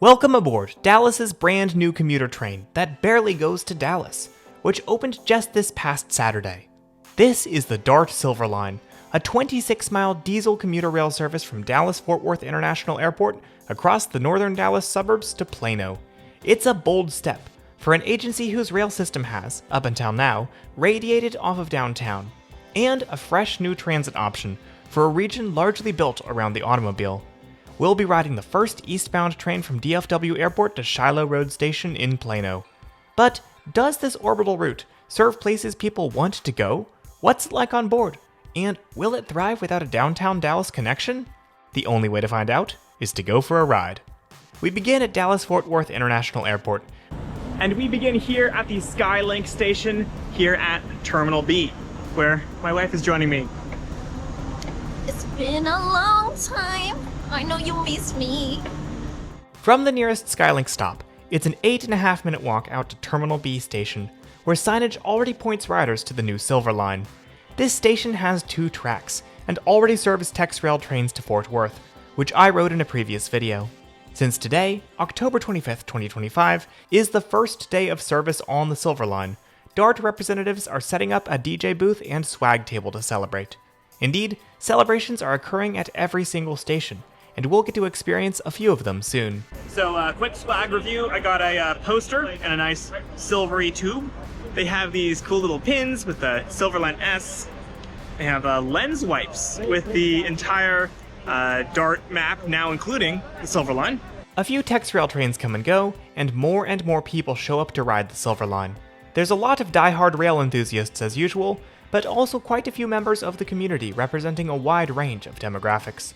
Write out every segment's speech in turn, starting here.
Welcome aboard Dallas's brand new commuter train that barely goes to Dallas, which opened just this past Saturday. This is the DART Silver Line, a 26-mile diesel commuter rail service from Dallas-Fort Worth International Airport across the northern Dallas suburbs to Plano. It's a bold step for an agency whose rail system has, up until now, radiated off of downtown, and a fresh new transit option for a region largely built around the automobile. We'll be riding the first eastbound train from DFW Airport to Shiloh Road Station in Plano. But does this orbital route serve places people want to go? What's it like on board? And will it thrive without a downtown Dallas connection? The only way to find out is to go for a ride. We begin at Dallas-Fort Worth International Airport. And we begin here at the Skylink station here at Terminal B, where my wife is joining me. It's been a long time. I know you miss me. From the nearest Skylink stop, it's an 8.5-minute walk out to Terminal B station, where signage already points riders to the new Silver Line. This station has 2 tracks, and already serves TexRail trains to Fort Worth, which I wrote in a previous video. Since today, October 25th, 2025, is the first day of service on the Silver Line, DART representatives are setting up a DJ booth and swag table to celebrate. Indeed, celebrations are occurring at every single station, and we'll get to experience a few of them soon. So, quick swag review. I got a poster and a nice silvery tube. They have these cool little pins with the Silver Line S. They have lens wipes with the entire DART map, now including the Silver Line. A few TexRail trains come and go, and more people show up to ride the Silver Line. There's a lot of die-hard rail enthusiasts as usual, but also quite a few members of the community representing a wide range of demographics.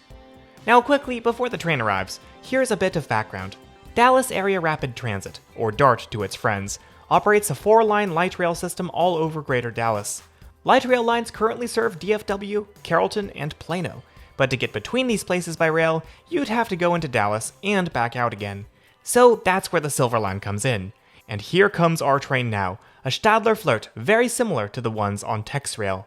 Now quickly, before the train arrives, here's a bit of background. Dallas Area Rapid Transit, or DART to its friends, operates a 4-line light rail system all over Greater Dallas. Light rail lines currently serve DFW, Carrollton, and Plano, but to get between these places by rail, you'd have to go into Dallas and back out again. So that's where the Silver Line comes in. And here comes our train now, a Stadler Flirt very similar to the ones on TexRail.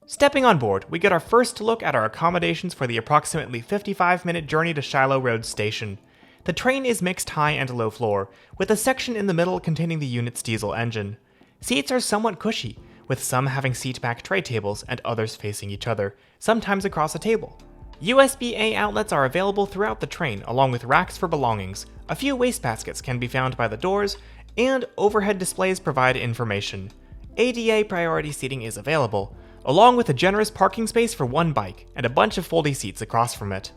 Stepping on board, we get our first look at our accommodations for the approximately 55-minute journey to Shiloh Road Station. The train is mixed high and low floor, with a section in the middle containing the unit's diesel engine. Seats are somewhat cushy, with some having seat-back tray tables and others facing each other, sometimes across a table. USB-A outlets are available throughout the train, along with racks for belongings. A few wastebaskets can be found by the doors, and overhead displays provide information. ADA priority seating is available, along with a generous parking space for 1 bike and a bunch of foldy seats across from it.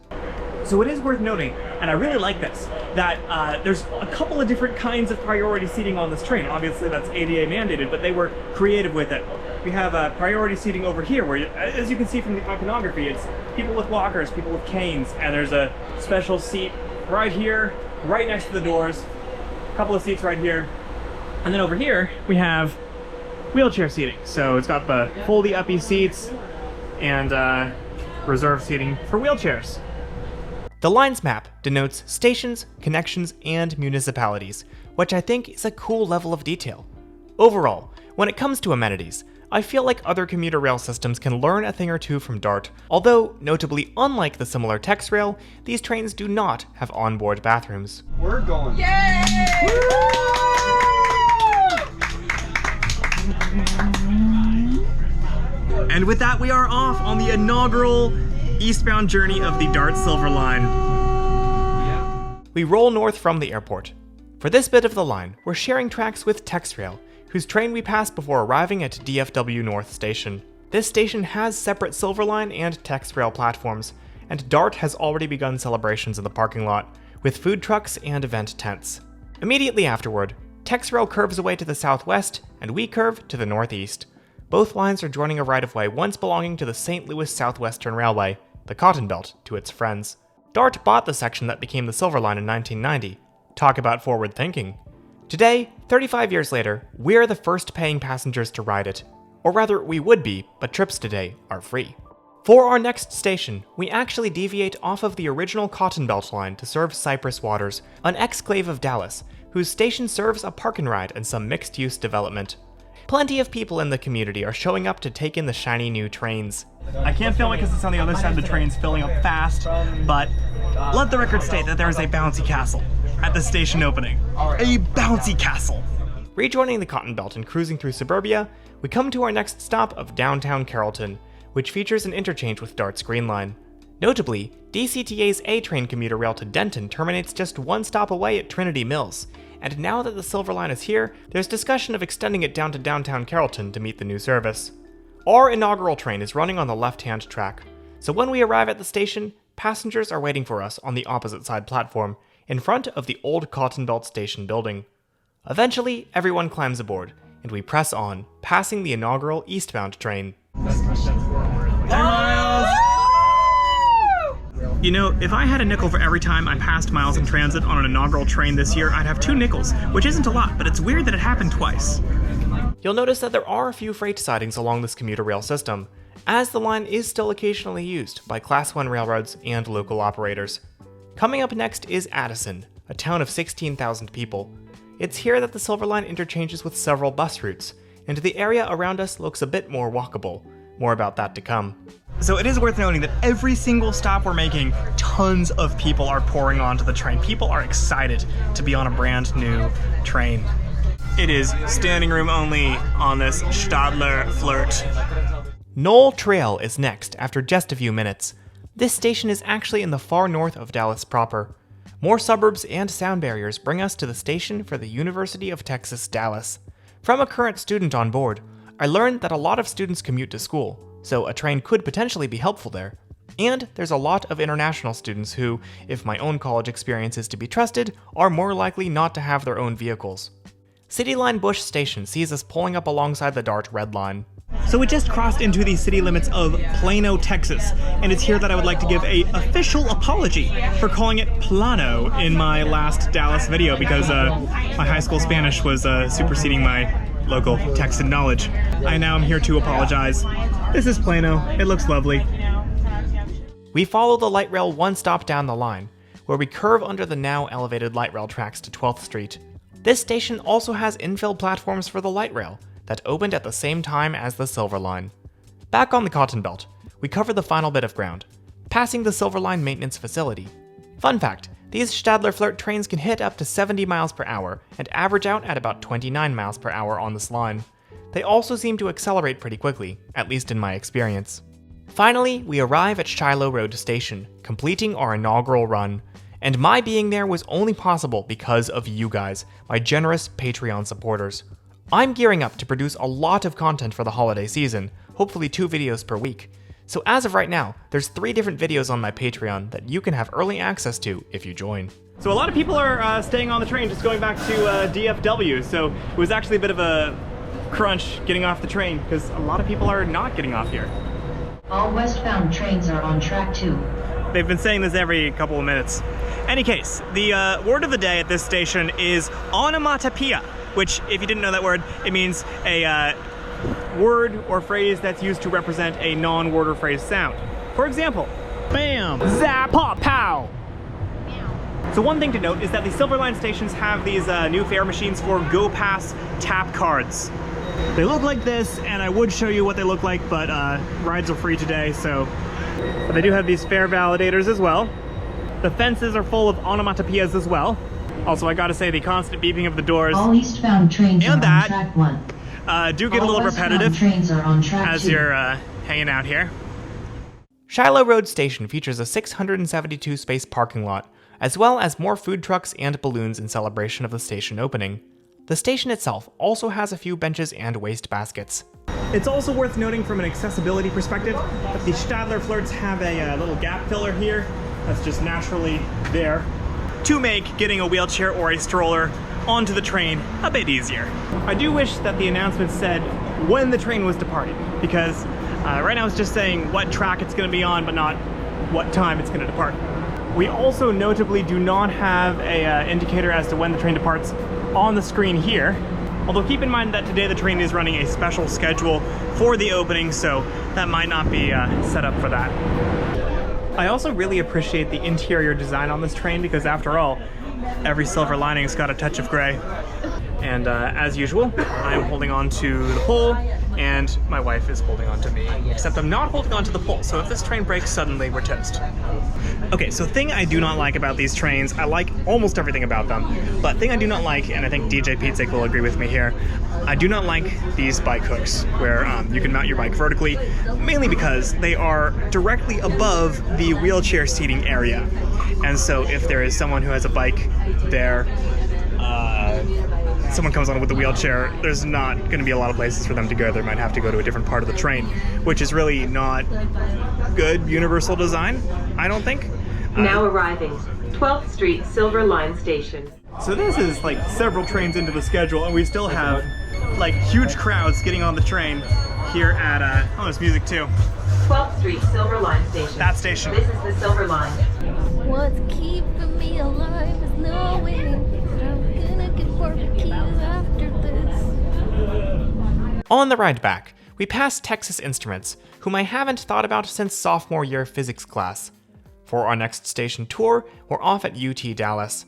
So it is worth noting, and I really like this, that there's a couple of different kinds of priority seating on this train. Obviously that's ADA mandated, but they were creative with it. We have priority seating over here, where, as you can see from the iconography, it's people with walkers, people with canes, and there's a special seat right here, right next to the doors, a couple of seats right here, and then over here we have wheelchair seating. So it's got the foldy uppy seats and reserved seating for wheelchairs. The line's map denotes stations, connections, and municipalities, which I think is a cool level of detail. Overall, when it comes to amenities, I feel like other commuter rail systems can learn a thing or two from DART, although, notably unlike the similar TexRail, these trains do not have onboard bathrooms. We're going. Yay! And with that, we are off on the inaugural eastbound journey of the DART Silver Line. We roll north from the airport. For this bit of the line, we're sharing tracks with TexRail, whose train we passed before arriving at DFW North Station. This station has separate Silver Line and TexRail platforms, and DART has already begun celebrations in the parking lot, with food trucks and event tents. Immediately afterward, TexRail curves away to the southwest, and we curve to the northeast. Both lines are joining a right-of-way once belonging to the St. Louis Southwestern Railway, the Cotton Belt to its friends. DART bought the section that became the Silver Line in 1990. Talk about forward thinking. Today, 35 years later, we're the first paying passengers to ride it. Or rather, we would be, but trips today are free. For our next station, we actually deviate off of the original Cotton Belt line to serve Cypress Waters, an exclave of Dallas, whose station serves a park and ride and some mixed-use development. Plenty of people in the community are showing up to take in the shiny new trains. I can't film it because it's on the other side of the trains filling up fast, but let the record state that there is a bouncy castle at the station opening. A bouncy castle! Rejoining the Cotton Belt and cruising through suburbia, we come to our next stop of downtown Carrollton, which features an interchange with Dart's Green Line. Notably, DCTA's A-Train commuter rail to Denton terminates just one stop away at Trinity Mills, and now that the Silver Line is here, there's discussion of extending it down to downtown Carrollton to meet the new service. Our inaugural train is running on the left-hand track, so when we arrive at the station, passengers are waiting for us on the opposite side platform, in front of the old Cotton Belt station building. Eventually, everyone climbs aboard, and we press on, passing the inaugural eastbound train. You know, if I had a nickel for every time I passed Miles in transit on an inaugural train this year, I'd have 2 nickels, which isn't a lot, but it's weird that it happened twice. You'll notice that there are a few freight sidings along this commuter rail system, as the line is still occasionally used by Class 1 railroads and local operators. Coming up next is Addison, a town of 16,000 people. It's here that the Silver Line interchanges with several bus routes, and the area around us looks a bit more walkable. More about that to come. So it is worth noting that every single stop we're making, tons of people are pouring onto the train. People are excited to be on a brand new train. It is standing room only on this Stadler Flirt. Knoll Trail is next after just a few minutes. This station is actually in the far north of Dallas proper. More suburbs and sound barriers bring us to the station for the University of Texas, Dallas. From a current student on board, I learned that a lot of students commute to school, so a train could potentially be helpful there. And there's a lot of international students who, if my own college experience is to be trusted, are more likely not to have their own vehicles. City Line Bush Station sees us pulling up alongside the Dart Red Line. So we just crossed into the city limits of Plano, Texas, and it's here that I would like to give an official apology for calling it Plano in my last Dallas video because my high school Spanish was superseding my local Texan knowledge. I now am here to apologize. This is Plano. It looks lovely. We follow the light rail one stop down the line, where we curve under the now elevated light rail tracks to 12th Street. This station also has infill platforms for the light rail that opened at the same time as the Silver Line. Back on the Cotton Belt, we cover the final bit of ground, passing the Silver Line maintenance facility. Fun fact, these Stadler Flirt trains can hit up to 70 miles per hour and average out at about 29 miles per hour on this line. They also seem to accelerate pretty quickly, at least in my experience. Finally, we arrive at Shiloh Road Station, completing our inaugural run. And my being there was only possible because of you guys, my generous Patreon supporters. I'm gearing up to produce a lot of content for the holiday season, hopefully 2 videos per week. So as of right now, there's 3 different videos on my Patreon that you can have early access to if you join. So a lot of people are staying on the train, just going back to DFW, so it was actually a bit of a crunch getting off the train, because a lot of people are not getting off here. All westbound trains are on track 2. They've been saying this every couple of minutes. Any case, the word of the day at this station is onomatopoeia, which, if you didn't know that word, it means a word or phrase that's used to represent a non-word or phrase sound. For example, bam, zap, pop, pow. So one thing to note is that the Silver Line stations have these new fare machines for Go Pass tap cards. They look like this, and I would show you what they look like, but rides are free today, so... But they do have these fare validators as well. The fences are full of onomatopoeias as well. Also, I gotta say, the constant beeping of the doors All eastbound trains are on track 1. do get a little repetitive trains are on track as 2. you're hanging out here. Shiloh Road Station features a 672-space parking lot, as well as more food trucks and balloons in celebration of the station opening. The station itself also has a few benches and waste baskets. It's also worth noting from an accessibility perspective that the Stadler Flirts have a little gap filler here that's just naturally there to make getting a wheelchair or a stroller onto the train a bit easier. I do wish that the announcement said when the train was departing, because right now it's just saying what track it's going to be on, but not what time it's going to depart. We also notably do not have a indicator as to when the train departs on the screen here. Although keep in mind that today the train is running a special schedule for the opening, so that might not be set up for that. I also really appreciate the interior design on this train because after all, every silver lining's got a touch of gray. And as usual, I am holding on to the pole and my wife is holding on to me. Except I'm not holding on to the pole, so if this train breaks suddenly, we're toast. Okay, so thing I do not like about these trains, I like almost everything about them, but thing I do not like, and I think DJ Pizzik will agree with me here, I do not like these bike hooks where you can mount your bike vertically, mainly because they are directly above the wheelchair seating area. And so if there is someone who has a bike there, someone comes on with a wheelchair, there's not going to be a lot of places for them to go. They might have to go to a different part of the train, which is really not good universal design, I don't think. Now arriving, 12th Street Silver Line Station. So this is like several trains into the schedule, and we still have like huge crowds getting on the train here at, oh, there's music too. 12th Street Silver Line Station. That station. This is the Silver Line. What's keeping me alive is knowing that I'm gonna get barbecues after this. On the ride back, we pass Texas Instruments, whom I haven't thought about since sophomore year physics class. For our next station tour, we're off at UT Dallas.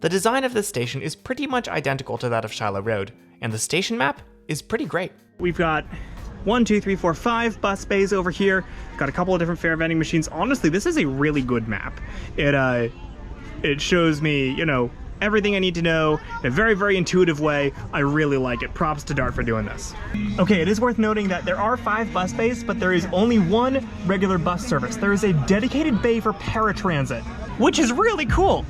The design of this station is pretty much identical to that of Shiloh Road, and the station map is pretty great. We've got 1, 2, 3, 4, 5 bus bays over here. Got a couple of different fare vending machines. Honestly, this is a really good map. It shows me, you know, everything I need to know in a very, very intuitive way. I really like it. Props to Dart for doing this. Okay, it is worth noting that there are 5 bus bays, but there is only 1 regular bus service. There is a dedicated bay for paratransit, which is really cool.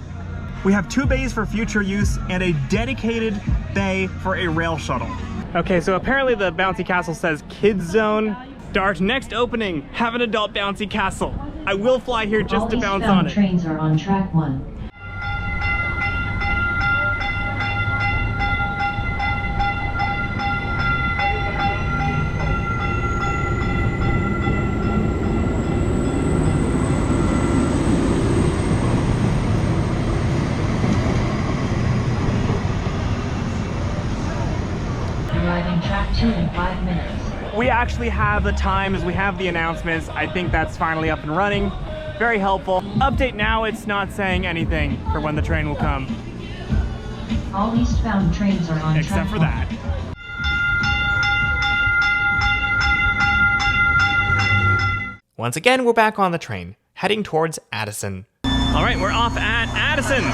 We have 2 bays for future use and a dedicated bay for a rail shuttle. Okay, so apparently the bouncy castle says kids zone. Dart, next opening, have an adult bouncy castle. I will fly here just to bounce on it. Trains are on track 1. Arriving track 2 in 5 minutes. We actually have the times, we have the announcements. I think that's finally up and running. Very helpful. Update now, it's not saying anything for when the train will come. All eastbound trains are on track 1. Except for that. Once again, we're back on the train, heading towards Addison. All right, we're off at Addison.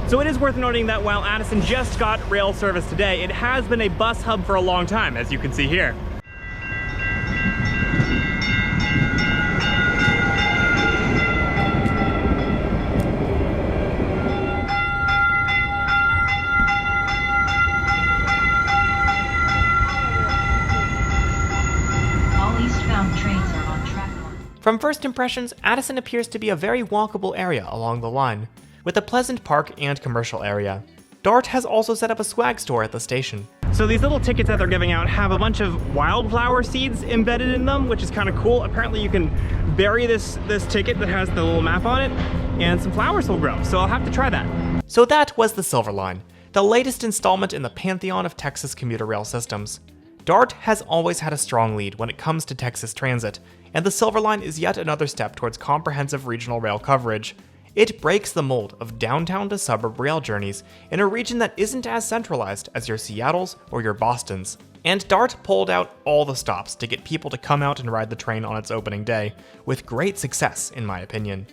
So it is worth noting that while Addison just got rail service today, it has been a bus hub for a long time, as you can see here. All eastbound trains are on track 1. From first impressions, Addison appears to be a very walkable area along the line, with a pleasant park and commercial area. Dart has also set up a swag store at the station. So these little tickets that they're giving out have a bunch of wildflower seeds embedded in them, which is kind of cool. Apparently you can bury this ticket that has the little map on it, and some flowers will grow, so I'll have to try that. So that was the Silver Line, the latest installment in the pantheon of Texas commuter rail systems. Dart has always had a strong lead when it comes to Texas transit, and the Silver Line is yet another step towards comprehensive regional rail coverage. It breaks the mold of downtown to suburb rail journeys in a region that isn't as centralized as your Seattles or your Bostons. And Dart pulled out all the stops to get people to come out and ride the train on its opening day, with great success in my opinion.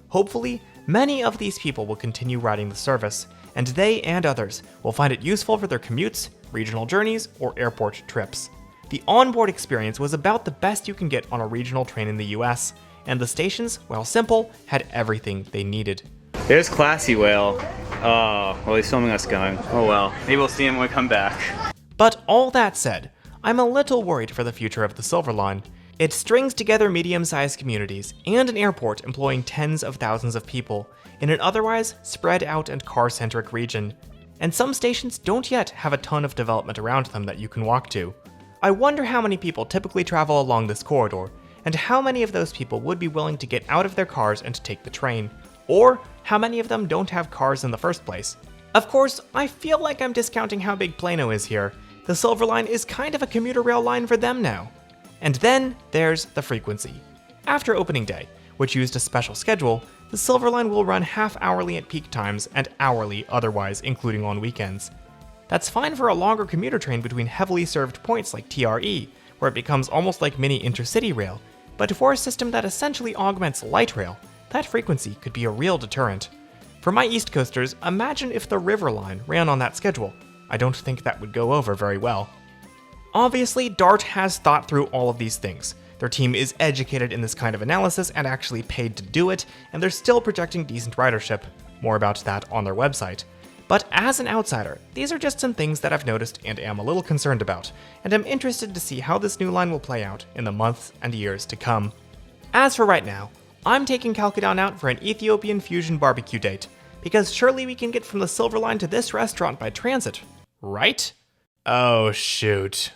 Hopefully, many of these people will continue riding the service, and they and others will find it useful for their commutes, regional journeys, or airport trips. The onboard experience was about the best you can get on a regional train in the US, and the stations, while simple, had everything they needed. There's Classy Whale. Oh, well, he's filming us going. Oh well. Maybe we'll see him when we come back. But all that said, I'm a little worried for the future of the Silver Line. It strings together medium-sized communities and an airport employing tens of thousands of people in an otherwise spread out and car-centric region. And some stations don't yet have a ton of development around them that you can walk to. I wonder how many people typically travel along this corridor, and how many of those people would be willing to get out of their cars and take the train, or how many of them don't have cars in the first place. Of course, I feel like I'm discounting how big Plano is here. The Silver Line is kind of a commuter rail line for them now. And then there's the frequency. After opening day, which used a special schedule, the Silver Line will run half-hourly at peak times and hourly otherwise, including on weekends. That's fine for a longer commuter train between heavily served points like TRE, where it becomes almost like mini intercity rail, but for a system that essentially augments light rail, that frequency could be a real deterrent. For my East Coasters, imagine if the River Line ran on that schedule. I don't think that would go over very well. Obviously, DART has thought through all of these things. Their team is educated in this kind of analysis and actually paid to do it, and they're still projecting decent ridership. More about that on their website. But as an outsider, these are just some things that I've noticed and am a little concerned about, and I'm interested to see how this new line will play out in the months and years to come. As for right now, I'm taking Kalkidan out for an Ethiopian fusion barbecue date, because surely we can get from the Silver Line to this restaurant by transit, right? Oh shoot.